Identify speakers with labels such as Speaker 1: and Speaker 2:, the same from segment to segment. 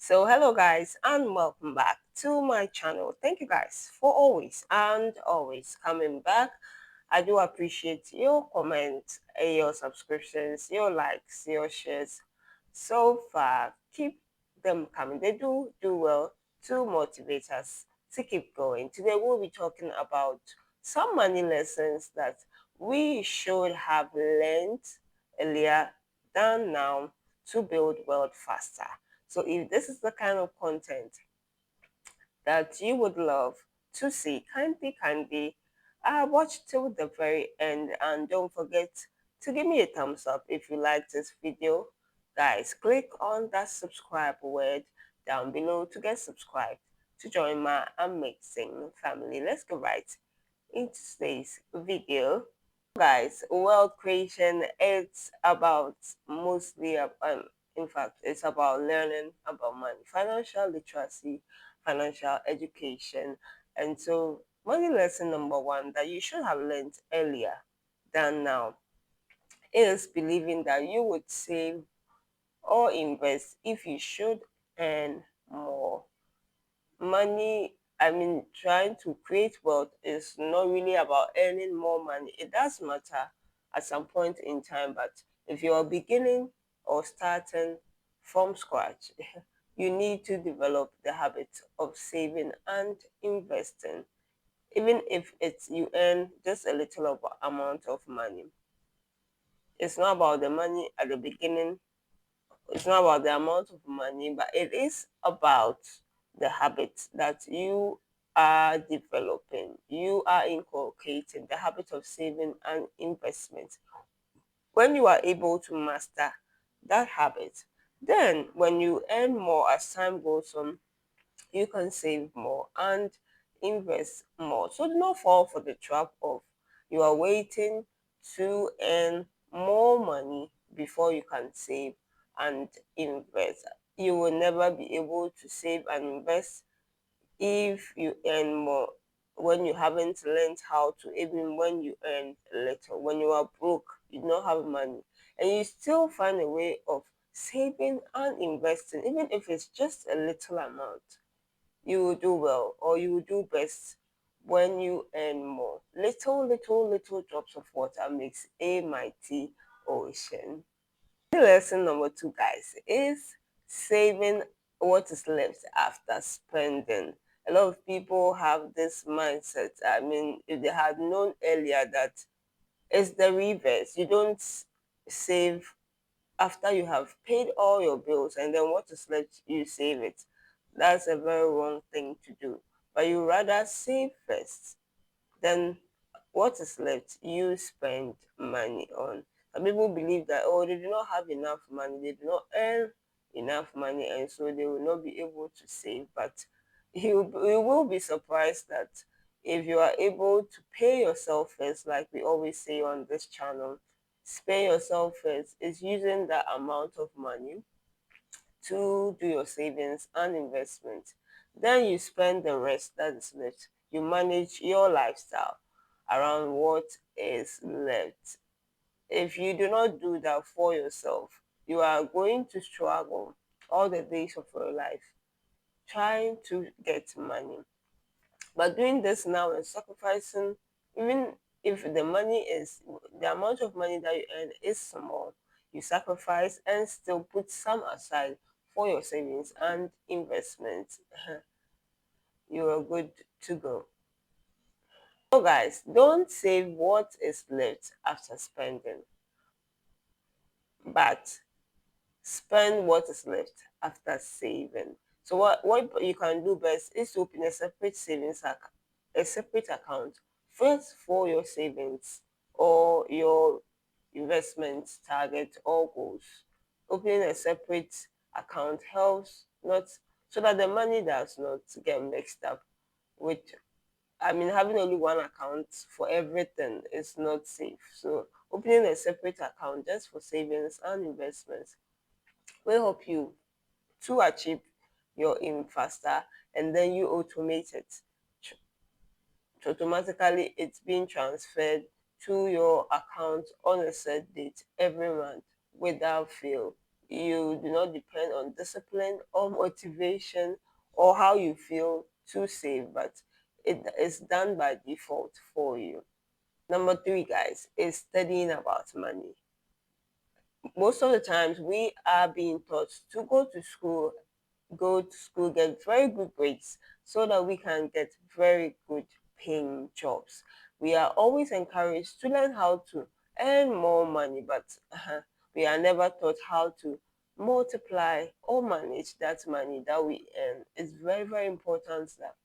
Speaker 1: So hello guys and welcome back to my channel. Thank you guys for always coming back. I do appreciate your comments, your subscriptions, your likes, your shares. So far, keep them coming. They do well to motivate us to keep going. Today we'll be talking about some money lessons that we should have learned earlier than now to build wealth faster. So if this is the kind of content that you would love to see, kindly watch till the very end, and don't forget to give me a thumbs up if you like this video. Guys, click on that subscribe word down below to get subscribed to join my amazing family. Let's go right into today's video. Guys, wealth creation, it's about mostly in fact it's about learning about money, financial literacy, financial education. And so money lesson number one that you should have learned earlier than now is believing that you would save or invest if you should earn more money. Trying to create wealth is not really about earning more money. It does matter at some point in time, but if you are beginning or starting from scratch, you need to develop the habit of saving and investing, even if it's you earn just a little of amount of money. It's not about the money at the beginning, it's not about the amount of money, but it is about the habits that you are developing. You are inculcating the habit of saving and investment. When you are able to master that habit, then when you earn more as time goes on, you can save more and invest more. So do not fall for the trap of you are waiting to earn more money before you can save and invest. You will never be able to save and invest if you earn more when you haven't learned how to, even when you earn little. When you are broke, you don't have money, and you still find a way of saving and investing, even if it's just a little amount, you will do well, or you will do best when you earn more. Little drops of water makes a mighty ocean. Lesson number two, guys, is saving what is left after spending. A lot of people have this mindset. If they had known earlier that it's the reverse, you don't save after you have paid all your bills, and then what is left you save it. That's a very wrong thing to do. But you rather save first, then what is left you spend money on. Some people believe that, oh, they do not have enough money, they do not earn enough money, and so they will not be able to save. But you will be surprised that if you are able to pay yourself first, like we always say on this channel, pay yourself first is using that amount of money to do your savings and investment. Then you spend the rest that is left. You manage your lifestyle around what is left. If you do not do that for yourself, you are going to struggle all the days of your life trying to get money. But doing this now and sacrificing, even if the amount of money that you earn is small, you sacrifice and still put some aside for your savings and investments, you are good to go. So, guys, don't save what is left after spending, but spend what is left after saving. So what you can do best is to open a separate account first for your savings or your investment target or goals. Opening a separate account helps not so that the money does not get mixed up with, having only one account for everything is not safe. So opening a separate account just for savings and investments will help you to achieve your aim faster, and then you automate it. So automatically it's being transferred to your account on a set date every month without fail. You do not depend on discipline or motivation or how you feel to save, but it is done by default for you. Number three, guys, is studying about money. Most of the times we are being taught to go to school, get very good grades so that we can get very good paying jobs. We are always encouraged to learn how to earn more money, but we are never taught how to multiply or manage that money that we earn. It's very, very important that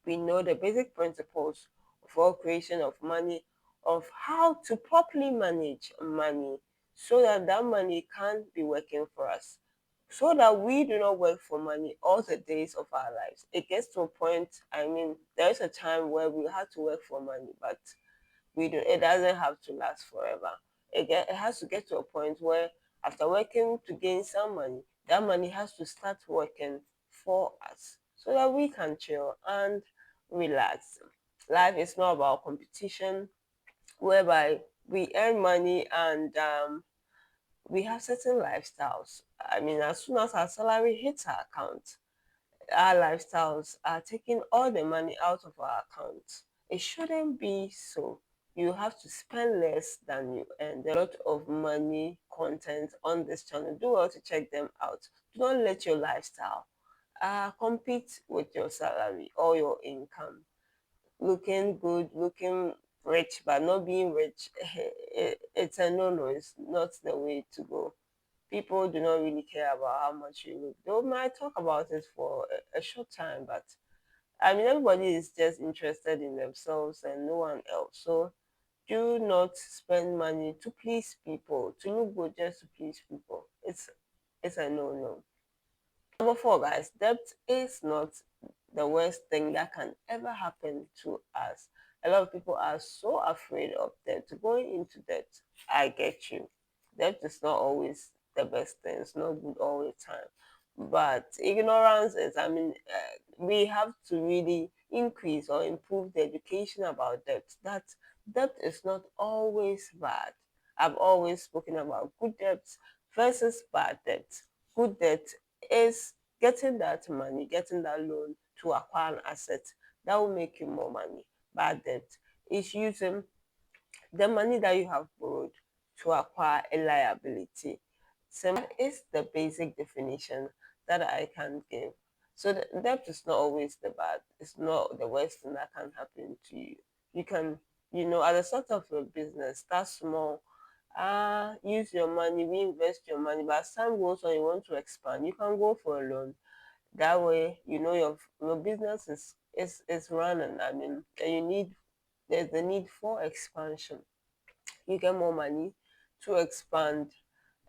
Speaker 1: we know the basic principles for creation of money, of how to properly manage money so that that money can be working for us, so that we do not work for money all the days of our lives. It gets to a point, I mean, there's a time where we have to work for money, but it doesn't have to last forever. It has to get to a point where after working to gain some money, that money has to start working for us so that we can chill and relax. Life is not about competition, whereby we earn money and we have certain lifestyles. I mean, as soon as our salary hits our account, our lifestyles are taking all the money out of our accounts. It shouldn't be so. You have to spend less than you earn. There are a lot of money content on this channel. Do well to check them out. Do not let your lifestyle compete with your salary or your income. Looking good, looking rich, but not being rich, it's a no-no. It's not the way to go. People do not really care about how much you look. They might talk about it for a short time, but I mean, everybody is just interested in themselves and no one else. So do not spend money to please people, to look good just to please people. It's a no-no. Number four, guys, debt is not the worst thing that can ever happen to us. A lot of people are so afraid of debt, going into debt. I get you. Debt is not always the best thing, it's not good all the time. But ignorance is, I mean, we have to really increase or improve the education about debt. That debt is not always bad. I've always spoken about good debt versus bad debt. Good debt is getting that money, getting that loan to acquire an asset that will make you more money. Bad debt is using the money that you have borrowed to acquire a liability. So that is the basic definition that I can give. So the debt is not always the bad. It's not the worst thing that can happen to you. You can, at the start of your business, start small. Use your money, reinvest your money. But as time goes on, you want to expand, you can go for a loan. That way, your business is running. I mean, and there's the need for expansion. You get more money to expand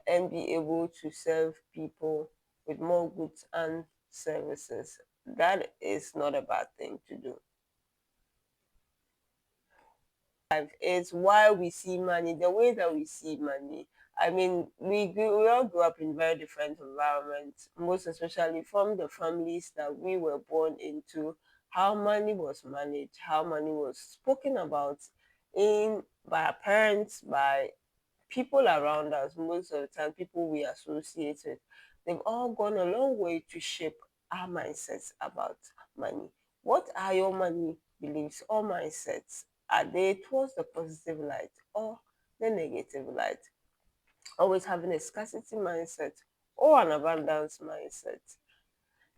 Speaker 1: and be able to serve people with more goods and services. That is not a bad thing to do. It's why we see money the way that we see money. I mean, we all grew up in very different environments, most especially from the families that we were born into, how money was managed, how money was spoken about in by our parents, by people around us, most of the time, people we associate with, they've all gone a long way to shape our mindsets about money. What are your money beliefs or mindsets? Are they towards the positive light or the negative light? Always having a scarcity mindset or an abundance mindset.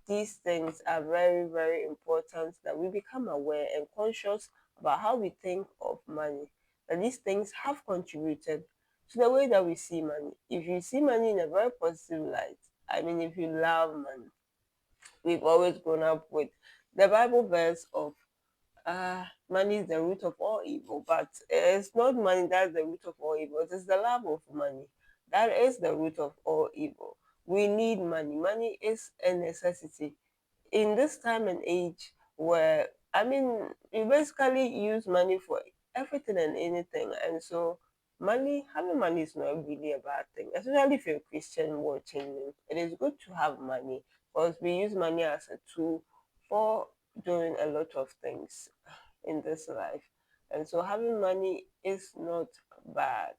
Speaker 1: These things are very, very important that we become aware and conscious about how we think of money. And these things have contributed to the way that we see money. If you see money in a very positive light, I mean, if you love money, we've always grown up with the Bible verse of money is the root of all evil, but it's not money that's the root of all evil, it is the love of money that is the root of all evil. We need money. Money is a necessity in this time and age where, I mean, you basically use money for everything and anything. And so having money is not really a bad thing, especially if you're a Christian watching me. It is good to have money because we use money as a tool for doing a lot of things in this life. And so having money is not bad.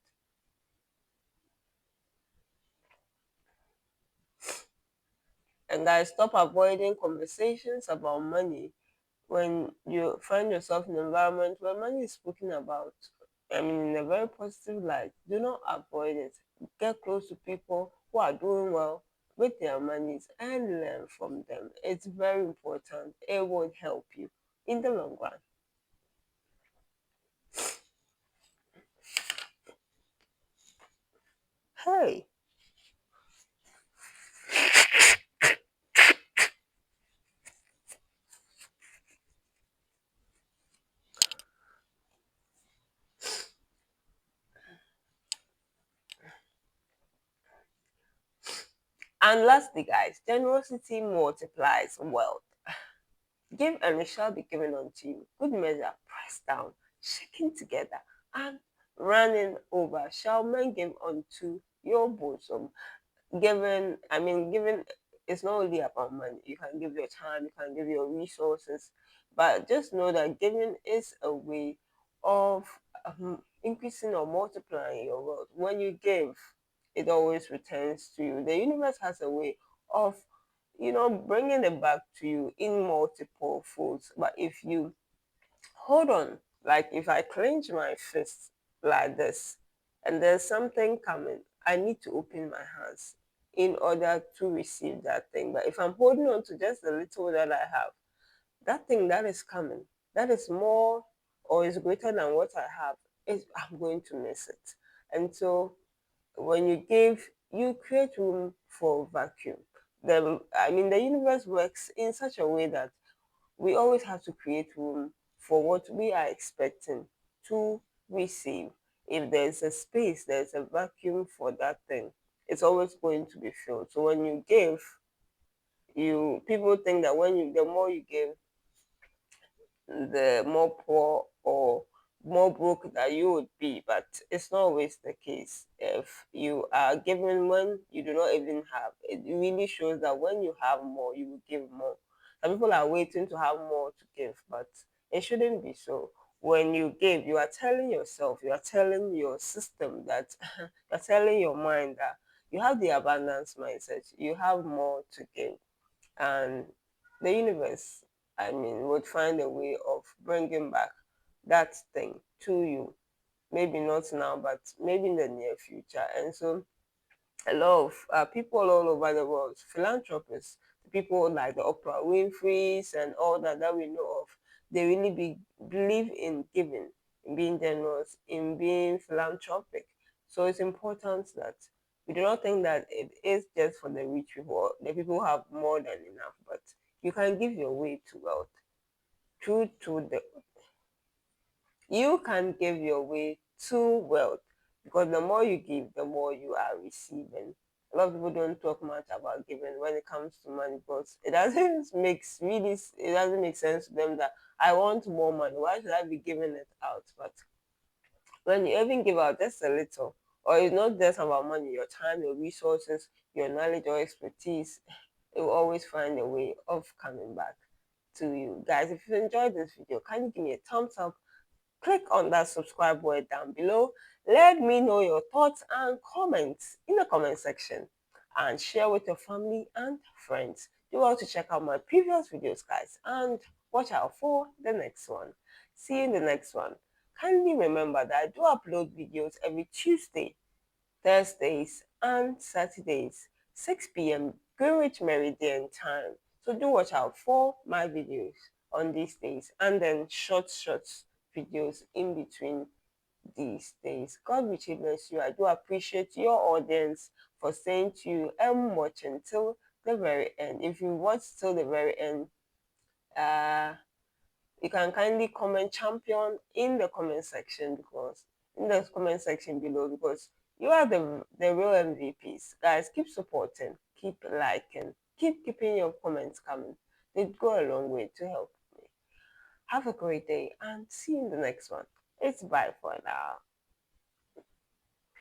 Speaker 1: And guys, stop avoiding conversations about money. When you find yourself in an environment where money is spoken about, I mean, in a very positive light, do not avoid it. Get close to people who are doing well with their monies and learn from them. It's very important. It will help you in the long run. Hey, and lastly, guys, generosity multiplies wealth. Give and it shall be given unto you. Good measure, pressed down, shaken together, and running over shall men give unto your bosom. Giving is not only about money. You can give your time, you can give your resources, but just know that giving is a way of increasing or multiplying your wealth. When you give, it always returns to you. The universe has a way of bringing it back to you in multiple folds. But if you hold on, like if I clench my fist like this and there's something coming, I need to open my hands in order to receive that thing. But if I'm holding on to just the little that I have, that thing that is coming, that is more or is greater than what I have, I'm going to miss it. And so when you give, you create room for vacuum. The universe works in such a way that we always have to create room for what we are expecting to receive. If there's a space, there's a vacuum for that thing, it's always going to be filled. So when you give, you people think that the more you give, the more poor or more broke that you would be, but it's not always the case. If you are giving when you do not even have, it really shows that when you have more, you will give more. Some people are waiting to have more to give, but it shouldn't be so. When you give, you are telling yourself, you are telling your system that you're telling your mind that you have the abundance mindset, you have more to give, and the universe, would find a way of bringing back that thing to you. Maybe not now, but maybe in the near future. And so a lot of people all over the world, philanthropists, people like the Oprah Winfrey's and all that we know of, they really believe in giving, in being generous, in being philanthropic. So it's important that we do not think that it is just for the rich people, the people who have more than enough, but you can give your way to wealth through to the you can give your way to wealth, because the more you give, the more you are receiving. A lot of people don't talk much about giving when it comes to money, because it doesn't make sense to them that I want more money. Why should I be giving it out? But when you even give out just a little, or it's not just about money, your time, your resources, your knowledge or expertise, it will always find a way of coming back to you. Guys, if you enjoyed this video, can you give me a thumbs up? Click on that subscribe button down below. Let me know your thoughts and comments in the comment section, and share with your family and friends. Do also check out my previous videos, guys, and watch out for the next one. See you in the next one. Kindly remember that I do upload videos every Tuesday, Thursdays, and Saturdays, 6 p.m. Greenwich Meridian time. So do watch out for my videos on these days, and then short videos in between these days. God richly bless you. I do appreciate your audience for staying to and watching till the very end. If you watch till the very end, uh you can kindly comment champion in the comment section, because in the comment section below, because you are the real MVPs. Guys, keep supporting, keep liking, keep keeping your comments coming. They go a long way to help me. Have a great day and see you in the next one. It's bye for now.